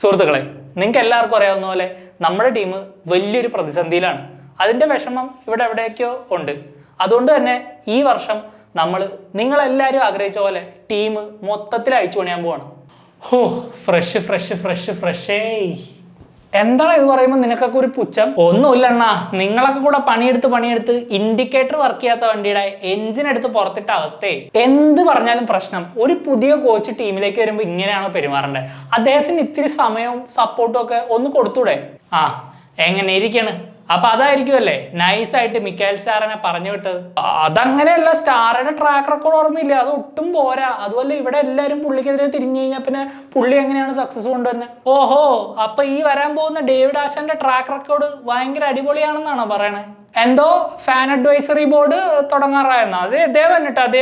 സുഹൃത്തുക്കളെ, നിങ്ങൾക്ക് എല്ലാവർക്കും അറിയാവുന്ന പോലെ നമ്മുടെ ടീം വലിയൊരു പ്രതിസന്ധിയിലാണ്. അതിൻ്റെ വിഷമം ഇവിടെ എവിടെയൊക്കെയോ ഉണ്ട്. അതുകൊണ്ട് തന്നെ ഈ വർഷം നമ്മൾ നിങ്ങളെല്ലാവരും ആഗ്രഹിച്ച പോലെ ടീം മൊത്തത്തിൽ അഴിച്ചു പണിയാൻ പോവാണ്. ഫ്രഷ്. എന്താണ് ഇത് പറയുമ്പോൾ നിനക്കൊക്കെ ഒരു പുച്ഛം? ഒന്നുമില്ലണ്ണാ, നിങ്ങളൊക്കെ കൂടെ പണിയെടുത്ത് ഇൻഡിക്കേറ്റർ വർക്ക് ചെയ്യാത്ത വണ്ടിയുടെ എഞ്ചിൻ എടുത്ത് പുറത്തിട്ട അവസ്ഥയെ. എന്ത് പറഞ്ഞാലും പ്രശ്നം. ഒരു പുതിയ കോച്ച് ടീമിലേക്ക് വരുമ്പോൾ ഇങ്ങനെയാണോ പെരുമാറേണ്ടത്? അദ്ദേഹത്തിന് ഇത്തിരി സമയവും സപ്പോർട്ടും ഒക്കെ ഒന്ന് കൊടുത്തൂടെ? എങ്ങനെ ഇരിക്കാണ്? അപ്പൊ അതായിരിക്കുമല്ലേ നൈസായിട്ട് മിക്കാൽ സ്റ്റാറിനെ പറഞ്ഞു വിട്ടത്? അതങ്ങനെയല്ല, സ്റ്റാറിന്റെ ട്രാക്ക് റെക്കോർഡ് ഓർമ്മയില്ല, അത് ഒട്ടും പോരാ. അതുപോലെ ഇവിടെ എല്ലാവരും പുള്ളിക്കെതിരെ തിരിഞ്ഞു കഴിഞ്ഞാൽ പിന്നെ പുള്ളി എങ്ങനെയാണ് സക്സസ് കൊണ്ടുവരുന്നത്? ഓഹോ, അപ്പൊ ഈ വരാൻ പോകുന്ന ഡേവിഡ് ആശാന്റെ ട്രാക്ക് റെക്കോർഡ് ഭയങ്കര അടിപൊളിയാണെന്നാണോ പറയണേ? എന്തോ ഫാൻ അഡ്വൈസറി ബോർഡ് തുടങ്ങാറായെന്നാ? അതേ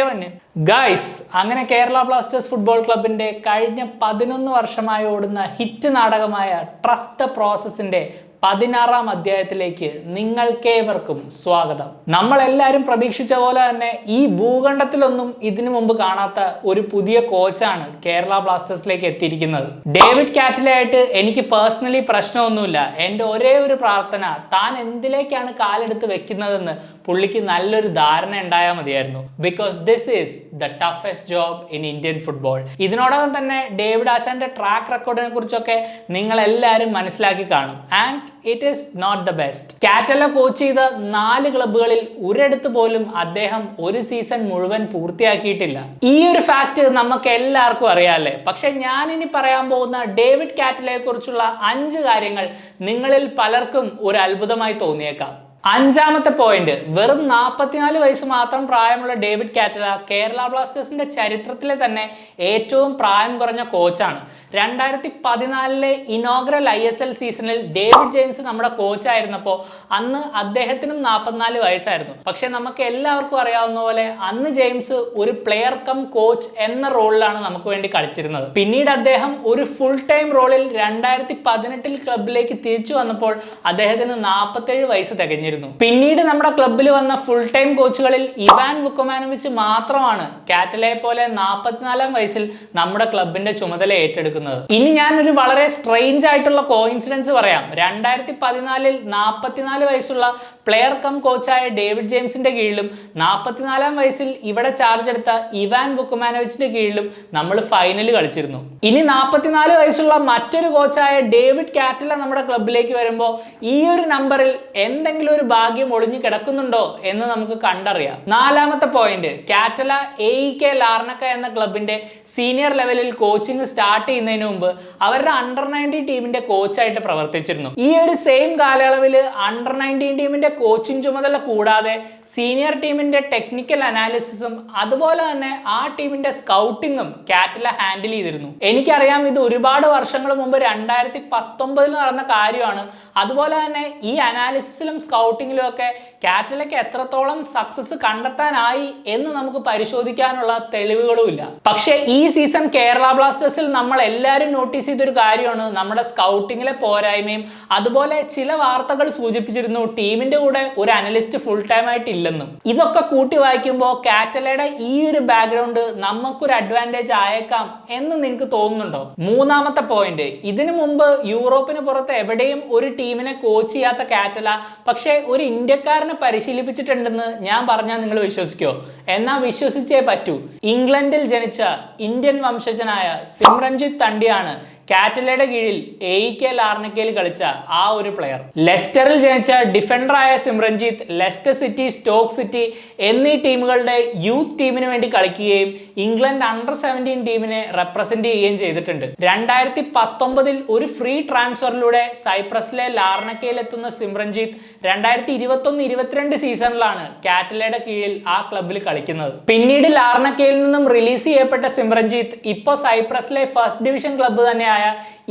വന്നെ ഗൈസ്. അങ്ങനെ കേരള ബ്ലാസ്റ്റേഴ്സ് ഫുട്ബോൾ ക്ലബിന്റെ കഴിഞ്ഞ 11 വർഷമായി ഓടുന്ന ഹിറ്റ് നാടകമായ ട്രസ്റ്റ് ദ പ്രോസസിന്റെ 16ാം അധ്യായത്തിലേക്ക് നിങ്ങൾക്കേവർക്കും സ്വാഗതം. നമ്മളെല്ലാവരും പ്രതീക്ഷിച്ച പോലെ തന്നെ ഈ ഭൂഖണ്ഡത്തിലൊന്നും ഇതിനു മുമ്പ് കാണാത്ത ഒരു പുതിയ കോച്ചാണ് കേരള ബ്ലാസ്റ്റേഴ്സിലേക്ക് എത്തിയിരിക്കുന്നത്. ഡേവിഡ് കാറ്റിലയായിട്ട് എനിക്ക് പേഴ്സണലി പ്രശ്നമൊന്നുമില്ല. എൻ്റെ ഒരേ ഒരു പ്രാർത്ഥന, താൻ എന്തിലേക്കാണ് കാലെടുത്ത് വെക്കുന്നതെന്ന് പുള്ളിക്ക് നല്ലൊരു ധാരണ ഉണ്ടായാൽ മതിയായിരുന്നു. Because this is the toughest job in Indian football. ഇതിനോടകം തന്നെ ഡേവിഡ് ആശാന്റെ ട്രാക്ക് റെക്കോർഡിനെ കുറിച്ചൊക്കെ നിങ്ങൾ എല്ലാവരും മനസ്സിലാക്കി കാണും. And it is not the best. കാറ്റല കോച്ച് ചെയ്ത 4 ക്ലബ്ബുകളിൽ ഒരിടത്ത് പോലും അദ്ദേഹം ഒരു സീസൺ മുഴുവൻ പൂർത്തിയാക്കിയിട്ടില്ല. ഈ ഒരു ഫാക്ട് നമുക്ക് എല്ലാവർക്കും അറിയാമല്ലേ? പക്ഷെ ഞാനിനി പറയാൻ പോകുന്ന ഡേവിഡ് കാറ്റലയെ കുറിച്ചുള്ള 5 കാര്യങ്ങൾ നിങ്ങളിൽ പലർക്കും ഒരു അത്ഭുതമായി തോന്നിയേക്കാം. 5ാമത്തെ പോയിന്റ്, വെറും 44 വയസ്സ് മാത്രം പ്രായമുള്ള ഡേവിഡ് കാറ്റല കേരള ബ്ലാസ്റ്റേഴ്സിന്റെ ചരിത്രത്തിലെ തന്നെ ഏറ്റവും പ്രായം കുറഞ്ഞ കോച്ചാണ്. 2014 ഇനോഗ്രൽ ISL സീസണിൽ ഡേവിഡ് ജെയിംസ് നമ്മുടെ കോച്ചായിരുന്നപ്പോൾ അന്ന് അദ്ദേഹത്തിനും 44 വയസ്സായിരുന്നു. പക്ഷെ നമുക്ക് എല്ലാവർക്കും അറിയാവുന്ന പോലെ അന്ന് ജെയിംസ് ഒരു പ്ലെയർ കം കോച്ച് എന്ന റോളിലാണ് നമുക്ക് വേണ്ടി കളിച്ചിരുന്നത്. പിന്നീട് അദ്ദേഹം ഒരു ഫുൾ ടൈം റോളിൽ 2018 ക്ലബിലേക്ക് തിരിച്ചു വന്നപ്പോൾ അദ്ദേഹത്തിന് 47 വയസ്സ് തികഞ്ഞിരുന്നു. പിന്നീട് നമ്മുടെ ക്ലബിൽ വന്ന ഫുൾ ടൈം കോച്ചുകളിൽ ഇവാൻ വുക്കമാനോവിച്ച് മാത്രമാണ് കാറ്റലയെ പോലെ 44ാം വയസ്സിൽ നമ്മുടെ ക്ലബിന്റെ ചുമതല ഏറ്റെടുക്കുന്നത്. ഇനി ഞാനൊരു വളരെ സ്ട്രെയിഞ്ച് ആയിട്ടുള്ള കോയിൻസിഡൻസ് പറയാം. 2014 44 വയസ്സുള്ള പ്ലെയർ കം കോച്ചായ ഡേവിഡ് ജെയിംസിന്റെ കീഴിലും 44ാം വയസ്സിൽ ഇവിടെ ചാർജ് എടുത്ത ഇവാൻ വുക്കമാനോവിച്ചിന്റെ കീഴിലും നമ്മൾ ഫൈനൽ കളിച്ചിരുന്നു. ഇനി 44 വയസ്സുള്ള മറ്റൊരു കോച്ചായ ഡേവിഡ് കാറ്റല നമ്മുടെ ക്ലബിലേക്ക് വരുമ്പോൾ ഈ ഒരു നമ്പറിൽ എന്തെങ്കിലും ഒരു ഭാഗ്യം ഒളിഞ്ഞു കിടക്കുന്നുണ്ടോ എന്ന് നമുക്ക് കണ്ടറിയാം. 4ാമത്തെ പോയിന്റ്, കാറ്റല AEK ലാർണക്ക എന്ന ക്ലബിന്റെ സീനിയർ ലെവലിൽ കോച്ചിങ് സ്റ്റാർട്ട് ചെയ്യുന്നതിന് മുമ്പ് അവരുടെ അണ്ടർ 19 ടീമിന്റെ കോച്ചായിട്ട് പ്രവർത്തിച്ചിരുന്നു. ഈ ഒരു സെയിം കാലയളവിൽ അണ്ടർ 19 ടീമിന്റെ കോച്ചിങ് ചുമതല കൂടാതെ സീനിയർ ടീമിന്റെ ടെക്നിക്കൽ അനാലിസിസും അതുപോലെ തന്നെ ആ ടീമിന്റെ സ്കൗട്ടിങ്ങും കാറ്റല ഹാൻഡിൽ ചെയ്തിരുന്നു. എനിക്കറിയാം, ഇത് ഒരുപാട് വർഷങ്ങൾ മുമ്പ് 2019 നടന്ന കാര്യമാണ്. അതുപോലെ തന്നെ ഈ അനാലിസിസിലും സ്കൗട്ടിങ്ങിലും ഒക്കെ കാറ്റലയ്ക്ക് എത്രത്തോളം സക്സസ് കണ്ടെത്താനായി എന്ന് നമുക്ക് പരിശോധിക്കാനുള്ള തെളിവുകളും ഇല്ല. പക്ഷേ ഈ സീസൺ കേരള ബ്ലാസ്റ്റേഴ്സിൽ നമ്മൾ എല്ലാവരും നോട്ടീസ് ചെയ്തൊരു കാര്യമാണ് നമ്മുടെ സ്കൗട്ടിങ്ങിലെ പോരായ്മയും. അതുപോലെ ചില വാർത്തകൾ സൂചിപ്പിച്ചിരുന്നു ടീമിന്റെ കൂടെ ഒരു അനലിസ്റ്റ് ഫുൾ ടൈം ആയിട്ട് ഇല്ലെന്നും. ഇതൊക്കെ കൂട്ടി വായിക്കുമ്പോൾ കാറ്റലയുടെ ഈ ഒരു ബാക്ക്ഗ്രൗണ്ട് നമുക്കൊരു അഡ്വാൻറ്റേജ് ആയേക്കാം എന്ന് നിങ്ങൾക്ക് തോന്നുന്നുണ്ടോ? 3ാമത്തെ പോയിന്റ്, ഇതിനു മുമ്പ് യൂറോപ്പിന് പുറത്ത് എവിടെയും ഒരു ടീമിനെ കോച്ച് ചെയ്യാത്ത കാറ്റല പക്ഷേ ഒരു ഇന്ത്യക്കാരനെ പരിശീലിപ്പിച്ചിട്ടുണ്ടെന്ന് ഞാൻ പറഞ്ഞാൽ നിങ്ങൾ വിശ്വസിക്കോ? എന്നാൽ വിശ്വസിച്ചേ പറ്റൂ. ഇംഗ്ലണ്ടിൽ ജനിച്ച ഇന്ത്യൻ വംശജനായ സിമ്രൻജിത്ത് തണ്ടിയാണ് കാറ്റലയുടെ കീഴിൽ AEK ലാർണക്കയിൽ കളിച്ച ആ ഒരു പ്ലെയർ. ലെസ്റ്ററിൽ ജനിച്ച ഡിഫൻഡറായ Simranjit Leicester City, Stoke City എന്നീ ടീമുകളുടെ യൂത്ത് ടീമിന് വേണ്ടി കളിക്കുകയും ഇംഗ്ലണ്ട് അണ്ടർ 17 ടീമിനെ റെപ്രസെന്റ് ചെയ്യുകയും ചെയ്തിട്ടുണ്ട്. 2019 ഒരു ഫ്രീ ട്രാൻസ്ഫറിലൂടെ സൈപ്രസിലെ ലാർണക്കയിൽ എത്തുന്ന സിമ്രൻജിത്ത് 2021-22 സീസണിലാണ് കാറ്റലയുടെ കീഴിൽ ആ ക്ലബിൽ കളിക്കുന്നത്. പിന്നീട് ലാർണക്കയിൽ നിന്നും റിലീസ് ചെയ്യപ്പെട്ട സിമ്രൻജിത്ത് ഇപ്പോൾ സൈപ്രസിലെ ഫസ്റ്റ് ഡിവിഷൻ ക്ലബ്ബ് തന്നെയായ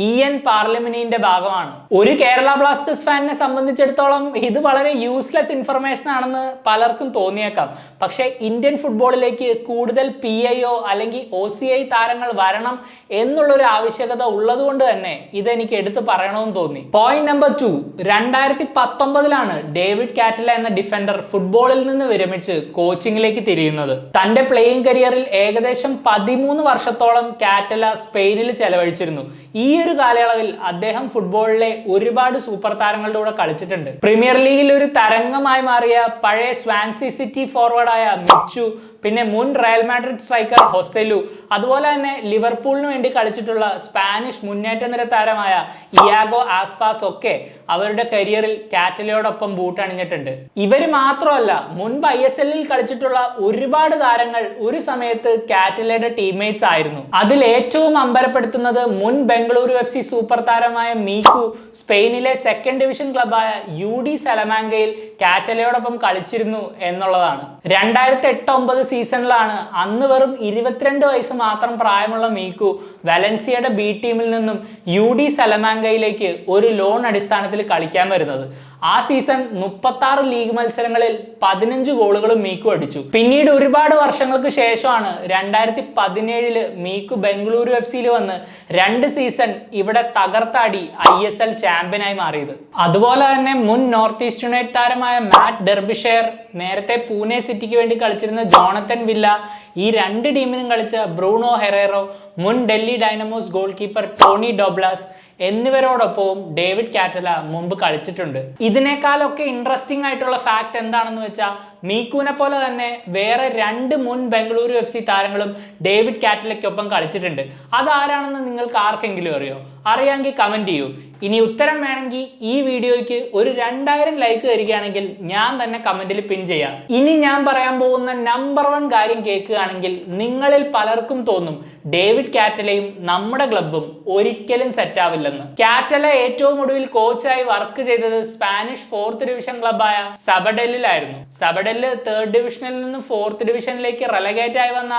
EN പാർലമെന്റിന്റെ ഭാഗമാണ്. ഒരു കേരള ബ്ലാസ്റ്റേഴ്സ് ഫാനിനെ സംബന്ധിച്ചിടത്തോളം ഇത് വളരെ യൂസ്ലെസ് ഇൻഫർമേഷൻ ആണെന്ന് പലർക്കും തോന്നിയേക്കാം. പക്ഷേ ഇന്ത്യൻ ഫുട്ബോളിലേക്ക് കൂടുതൽ PIO അല്ലെങ്കിൽ OCI താരങ്ങൾ വരണം എന്നുള്ളൊരു ആവശ്യകത ഉള്ളതുകൊണ്ട് തന്നെ ഇതെനിക്ക് എടുത്തു പറയണമെന്ന് തോന്നി. പോയിന്റ് നമ്പർ 2, 2019 ഡേവിഡ് കാറ്റല എന്ന ഡിഫൻഡർ ഫുട്ബോളിൽ നിന്ന് വിരമിച്ച് കോച്ചിങ്ങിലേക്ക് തിരിയുന്നത്. തന്റെ പ്ലേയിങ് കരിയറിൽ ഏകദേശം 13 വർഷത്തോളം കാറ്റല സ്പെയിനിൽ ചെലവഴിച്ചിരുന്നു. ഈ ഒരു കാലയളവിൽ അദ്ദേഹം ഫുട്ബോളിലെ ഒരുപാട് സൂപ്പർ താരങ്ങളുടെ കൂടെ കളിച്ചിട്ടുണ്ട്. പ്രീമിയർ ലീഗിൽ ഒരു തരംഗമായി മാറിയ പഴയ സ്വാൻസി സിറ്റി ഫോർവേഡായ മിച്ചു, പിന്നെ മുൻ റയൽ മാഡ്രിഡ് സ്ട്രൈക്കർ ഹൊസെലു, അതുപോലെ തന്നെ ലിവർപൂളിന് വേണ്ടി കളിച്ചിട്ടുള്ള സ്പാനിഷ് മുന്നേറ്റ നിര താരമായ ഇയാഗോ ആസ്പാസ് ഒക്കെ അവരുടെ കരിയറിൽ കാറ്റലയോടൊപ്പം ബൂട്ടണിഞ്ഞിട്ടുണ്ട്. ഇവർ മാത്രമല്ല, മുൻപ് ISL കളിച്ചിട്ടുള്ള ഒരുപാട് താരങ്ങൾ ഒരു സമയത്ത് കാറ്റലയുടെ ടീംമേറ്റ്സ് ആയിരുന്നു. അതിൽ ഏറ്റവും അമ്പരപ്പെടുത്തുന്നത് മുൻ ബംഗളൂരു FC സൂപ്പർ താരമായ മീക്കു സ്പെയിനിലെ സെക്കൻഡ് ഡിവിഷൻ ക്ലബായ UD സലമാങ്കയിൽ കാറ്റലയോടൊപ്പം കളിച്ചിരുന്നു എന്നുള്ളതാണ്. 2008-09 സീസണിലാണ് അന്ന് വെറും 22 വയസ്സ് മാത്രം പ്രായമുള്ള മീക്കു വലൻസിയയുടെ B ടീമിൽ നിന്നും UD സലമാങ്കയിലേക്ക് ഒരു ലോൺ അടിസ്ഥാനത്തിൽ കളിക്കാൻ വരുന്നത്. ആ സീസൺ 36 ലീഗ് മത്സരങ്ങളിൽ 15 ഗോളുകളും മീക്കു അടിച്ചു. പിന്നീട് ഒരുപാട് വർഷങ്ങൾക്ക് ശേഷമാണ് 2017 മീക്കു ബംഗളൂരു FCയിൽ വന്ന് 2 സീസൺ ഇവിടെ തകർത്താടി ISL ചാമ്പ്യനായി മാറിയത്. അതുപോലെ തന്നെ മുൻ നോർത്ത് ഈസ്റ്റ് യുണൈറ്റഡ് താരമായ മാറ്റ് ഡെർബിഷെയർ, നേരത്തെ പൂനെ സിറ്റിക്ക് വേണ്ടി കളിച്ചിരുന്ന ജോണത്തൻ വില്ല, ഈ 2 ടീമിനും കളിച്ച ബ്രൂണോ ഹെറേറോ, മുൻ Delhi Dynamos goalkeeper Tony Doblas എന്നിവരോടൊപ്പവും ഡേവിഡ് കാറ്റല മുമ്പ് കളിച്ചിട്ടുണ്ട്. ഇതിനേക്കാളൊക്കെ ഇൻട്രസ്റ്റിംഗ് ആയിട്ടുള്ള ഫാക്ട് എന്താണെന്ന് വെച്ചാൽ, മീക്കുവിനെ പോലെ തന്നെ വേറെ 2 മുൻ ബംഗളൂരു FC താരങ്ങളും ഡേവിഡ് കാറ്റലയ്ക്കൊപ്പം കളിച്ചിട്ടുണ്ട്. അതാരാണെന്ന് നിങ്ങൾക്ക് ആർക്കെങ്കിലും അറിയോ? അറിയാമെങ്കിൽ കമന്റ് ചെയ്യൂ. ഇനി ഉത്തരം വേണമെങ്കിൽ ഈ വീഡിയോയ്ക്ക് ഒരു 2000 ലൈക്ക് തരികയാണെങ്കിൽ ഞാൻ തന്നെ കമന്റിൽ പിൻ ചെയ്യാം. ഇനി ഞാൻ പറയാൻ പോകുന്ന നമ്പർ 1 കാര്യം കേൾക്കുകയാണെങ്കിൽ നിങ്ങളിൽ പലർക്കും തോന്നും ഡേവിഡ് കാറ്റലയും നമ്മുടെ ക്ലബും ഒരിക്കലും സെറ്റ് ആവില്ലെന്ന്. കാറ്റല ഏറ്റവും ഒടുവിൽ കോച്ചായി വർക്ക് ചെയ്തത് സ്പാനിഷ് 4th ഡിവിഷൻ ക്ലബായ സബഡെല്ലിലായിരുന്നു. സബഡെല്ല് 3rd ഡിവിഷനിൽ നിന്ന് 4th ഡിവിഷനിലേക്ക് റെലഗേറ്റ് ആയി വന്ന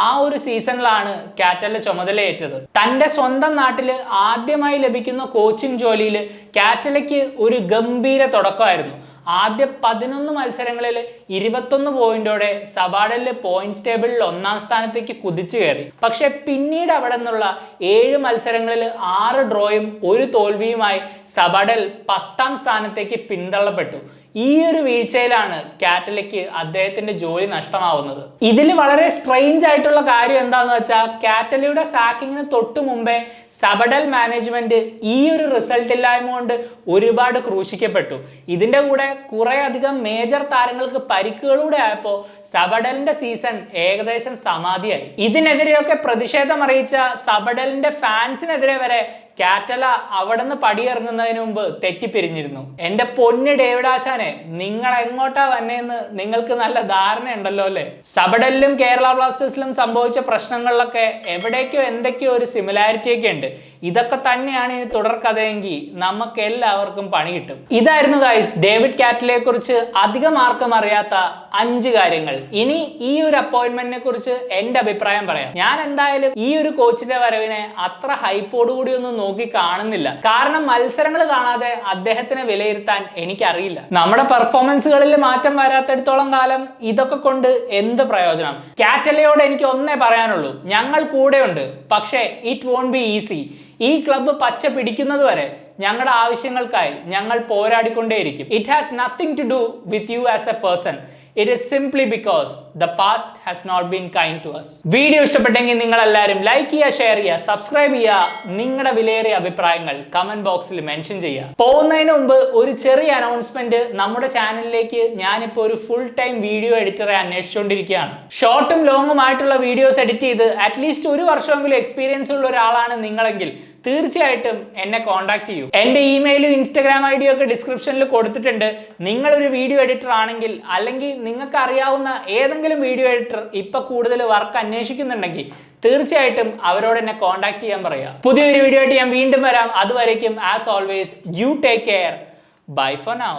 ആ ഒരു സീസണിലാണ് കാറ്റല ചുമതലയേറ്റത്. തന്റെ സ്വന്തം നാട്ടിൽ ആദ്യമായി ലഭിക്കുന്ന കോച്ചിങ് ജോലിയിൽ കാറ്റലയ്ക്ക് ഒരു ഗംഭീര തുടക്കമായിരുന്നു. ആദ്യ 11 മത്സരങ്ങളിൽ 21 പോയിന്റോടെ സബാഡെല്ല് പോയിന്റ്സ് ടേബിളിൽ 1ാം സ്ഥാനത്തേക്ക് കുതിച്ചു കയറി. പക്ഷെ പിന്നീട് അവിടെ നിന്നുള്ള 7 മത്സരങ്ങളിൽ 6 ഡ്രോയും 1 തോൽവിയുമായി സബാഡെൽ 10ാം സ്ഥാനത്തേക്ക് പിന്തള്ളപ്പെട്ടു. ഈ ഒരു വീഴ്ചയിലാണ് കാറ്റലയ്ക്ക് അദ്ദേഹത്തിന്റെ ജോലി നഷ്ടമാവുന്നത്. ഇതിൽ വളരെ സ്ട്രെയിഞ്ച് ആയിട്ടുള്ള കാര്യം എന്താന്ന് വെച്ചാൽ, കാറ്റലയുടെ സാക്കിങ്ങിന് തൊട്ടു മുമ്പേ സബഡൽ മാനേജ്മെന്റ് ഈ ഒരു റിസൾട്ട് ഇല്ലായ്മ കൊണ്ട് ഒരുപാട് ക്രൂശിക്കപ്പെട്ടു. ഇതിന്റെ കൂടെ കുറെ അധികം മേജർ താരങ്ങൾക്ക് പരിക്കുകളൂടെ ആയപ്പോൾ സബഡലിന്റെ സീസൺ ഏകദേശം സമാധിയായി. ഇതിനെതിരെയൊക്കെ പ്രതിഷേധം അറിയിച്ച സബഡലിന്റെ ഫാൻസിനെതിരെ വരെ കാറ്റല അവിടെ നിന്ന് പടിയിറങ്ങുന്നതിന് മുമ്പ് തെറ്റിപ്പിരിഞ്ഞിരുന്നു. എന്റെ പൊന്ന് ഡേവിഡ് ആശാനെ, നിങ്ങൾ എങ്ങോട്ടാ വന്നേന്ന് നിങ്ങൾക്ക് നല്ല ധാരണയുണ്ടല്ലോ അല്ലേ? സബഡലിലും കേരള ബ്ലാസ്റ്റേഴ്സിലും സംഭവിച്ച പ്രശ്നങ്ങളിലൊക്കെ എവിടേക്കോ എന്തൊക്കെയോ ഒരു സിമിലാരിറ്റി ഒക്കെ ഉണ്ട്. ഇതൊക്കെ തന്നെയാണ് ഇനി തുടർക്കഥയെങ്കിൽ നമുക്ക് എല്ലാവർക്കും പണി കിട്ടും. ഇതായിരുന്നു ഗൈസ് ഡേവിഡ് കാറ്റലയെ കുറിച്ച് അധികം ആർക്കും അറിയാത്ത 5 കാര്യങ്ങൾ. ഇനി ഈ ഒരു അപ്പോയിന്റ്മെന്റിനെ കുറിച്ച് എന്റെ അഭിപ്രായം പറയാം. ഞാൻ എന്തായാലും ഈ ഒരു കോച്ചിന്റെ വരവിനെ അത്ര ഹൈപ്പോടുകൂടി ഒന്നും നോക്കി കാണുന്നില്ല. കാരണം മത്സരങ്ങൾ കാണാതെ അദ്ദേഹത്തിനെ വിലയിരുത്താൻ എനിക്കറിയില്ല. നമ്മുടെ പെർഫോമൻസുകളിൽ മാറ്റം വരാത്തിടത്തോളം കാലം ഇതൊക്കെ കൊണ്ട് എന്ത് പ്രയോജനം? കാറ്റലയോട് എനിക്ക് ഒന്നേ പറയാനുള്ളൂ, ഞങ്ങൾ കൂടെയുണ്ട്. പക്ഷേ ഇറ്റ് വോണ്ട് ബി ഈസി. ഈ ക്ലബ്ബ് പച്ച പിടിക്കുന്നത് വരെ ഞങ്ങളുടെ ആവശ്യങ്ങൾക്കായി ഞങ്ങൾ പോരാടിക്കൊണ്ടേയിരിക്കും. It has nothing to do with you as a person. It is simply because the past has not been kind to us. Video ഇഷ്ടപ്പെട്ടെങ്കിൽ നിങ്ങൾ എല്ലാവരും ലൈക്ക് ചെയ്യുക, ഷെയർ ചെയ്യുക, സബ്സ്ക്രൈബ് ചെയ്യുക. നിങ്ങളുടെ വിലയേറിയ അഭിപ്രായങ്ങൾ കമന്റ് ബോക്സിൽ മെൻഷൻ ചെയ്യുക. പോകുന്നതിന് മുമ്പ് ഒരു ചെറിയ അനൗൺസ്മെന്റ്. നമ്മുടെ ചാനലിലേക്ക് ഞാനിപ്പോൾ ഒരു ഫുൾ ടൈം വീഡിയോ എഡിറ്ററെ അന്വേഷിച്ചുകൊണ്ടിരിക്കുകയാണ്. ഷോർട്ടും ലോങ്ങും ആയിട്ടുള്ള വീഡിയോസ് എഡിറ്റ് ചെയ്ത് അറ്റ്ലീസ്റ്റ് 1 വർഷമെങ്കിലും എക്സ്പീരിയൻസ് ഉള്ള ഒരാളാണ് നിങ്ങളെങ്കിൽ തീർച്ചയായിട്ടും എന്നെ കോൺടാക്ട് ചെയ്യൂ. എൻ്റെ ഇമെയിലും ഇൻസ്റ്റാഗ്രാം ID ഒക്കെ ഡിസ്ക്രിപ്ഷനിൽ കൊടുത്തിട്ടുണ്ട്. നിങ്ങളൊരു വീഡിയോ എഡിറ്റർ ആണെങ്കിൽ, അല്ലെങ്കിൽ നിങ്ങൾക്ക് അറിയാവുന്ന ഏതെങ്കിലും വീഡിയോ എഡിറ്റർ ഇപ്പൊ കൂടുതൽ വർക്ക് അന്വേഷിക്കുന്നുണ്ടെങ്കിൽ തീർച്ചയായിട്ടും അവരോട് എന്നെ കോൺടാക്ട് ചെയ്യാൻ പറയുക. പുതിയൊരു വീഡിയോ ആയിട്ട് ഞാൻ വീണ്ടും വരാം. അതുവരേക്കും as always you take care. Bye for now.